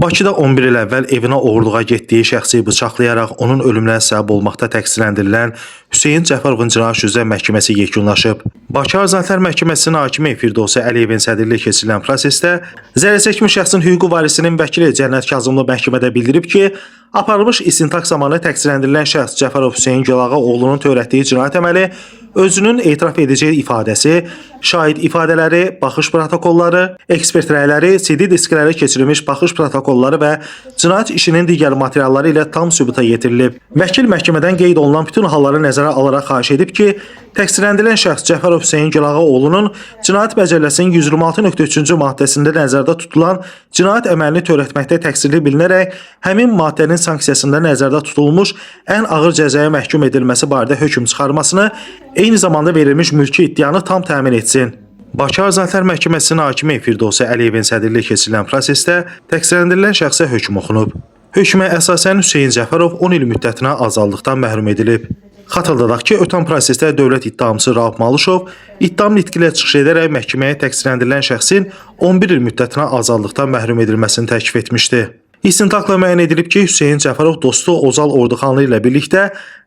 Bakıda 11 il əvvəl evinə oğurluğa getdiyi şəxsi bıçaqlayaraq onun ölümünə səbəb olmaqda təqsirləndirilən Hüseyn Cəfərovun cinayət üzrə məhkəməsi yekunlaşıb. Bakı Azadlıqlar Məhkəməsinin hakimi Firdovsi Əliyevin sədrliyi keçirilən prosesdə zərərçəkmiş şəxsin hüquqi varisinin vəkili Cənnət Kazımlı məhkəmədə bildirib ki, aparılmış istintaq zamanı təqsirləndirilən şəxs Cəfərov Hüseyn Gülağa oğlunun törətdiyi cinayət əməli özünün etiraf edəcəyi ifadəsi, şahid ifadələri, baxış protokolları, ekspert rəyləri, CD disklərə keçirilmiş baxış protokolları və cinayət işinin digər materialları ilə tam sübuta yetirilib. Vəkil məhkəmədən qeyd olunan bütün halları nəzərə alaraq xahiş edib ki, təqsirləndirilən şəxs Cəfərov Hüseyn Gülağa oğlunun Cinayət Məcəlləsinin 126.3-cü maddəsində nəzərdə tutulan cinayət əməlini törətməkdə təqsirli bilinərək həmin maddənin sanksiyasında nəzərdə tutulmuş ən ağır cəzaya məhkum edilməsi barədə hökm çıxarmasını, eyni zamanda verilmiş mülki iddianı tam təmin etsin. Bakı Azadlıqlar Məhkəməsinin hakimi Firdovsi Əliyevin sədrliyi keçirilən prosesdə təqsirləndirilən şəxsə hökm oxunub. Hökmə əsasən Hüseyn Cəfərov 10 il müddətinə azadlıqdan məhrum edilib. Xatırladaq ki, ötən prosesdə dövlət ittihamçısı Rauf Malışov ittiham nitqi ilə çıxış edərək məhkəməyə təqsirləndirilən şəxsin 11 il müddətinə azadlıqdan məhrum edilməsini təklif etmişdi. İstintaqla müəyyən edilib ki, Hüseyn Cəfərov dostu Ozal Orduxanlı ilə birlikdə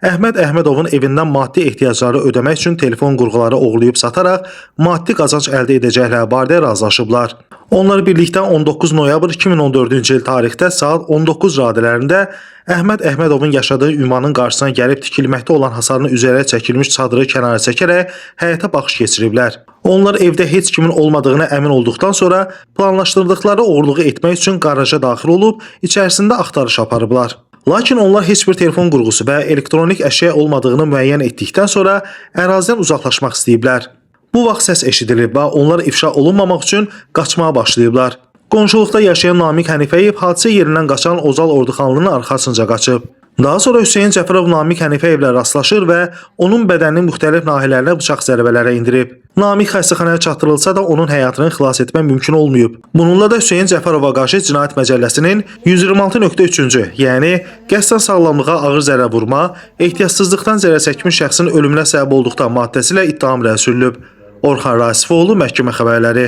Əhməd Əhmədovun evindən maddi ehtiyacları ödəmək üçün telefon qurğuları oğurlayıb sataraq maddi qazanc əldə edəcəkləri barədə razılaşıblar. Onlar birlikdə 19 noyabr 2014-cü il tarixdə saat 19 radələrində Əhməd Əhmədovun yaşadığı ünvanın qarşısına gəlib tikilməkdə olan hasarın üzərə çəkilmiş çadırı kənara çəkərək həyata baxış keçiriblər. Onlar evdə heç kimin olmadığına əmin olduqdan sonra planlaşdırdıqları oğurluğu etmək üçün qaraja daxil olub, içərisində axtarış aparıblar. Lakin onlar heç bir telefon qurğusu və elektronik əşya olmadığını müəyyən etdikdən sonra ərazidən uzaqlaşmaq istəyiblər. Bu vaxt səs eşidilib və onlar ifşa olunmamaq üçün qaçmağa başlayıblar. Qonşuluqda yaşayan Namiq Hənifəyev hadisə yerindən qaçan Ozal Orduxanlının arxasınca qaçıb. Daha sonra Hüseyn Cəfərov Namiq Hənifəyevlə rastlaşır və onun bədəninin müxtəlif nahiyələrinə bıçaq zərbələri endirib. Namiq xəstəxanaya çatdırılsa da onun həyatını xilas etmək mümkün olmayıb. Bununla da Hüseyn Cəfərova qarşı Cinayət Məcəlləsinin 126.3-cü, yəni qəsdən sağlamlığa ağır zərər vurma, ehtiyatsızlıqdan zərər çəkmiş şəxsin ölümünə səbəb olduqda maddəsi ilə ittiham irəli sürülüb. Orxan Rasifoğlu, məhkəmə xəbərləri.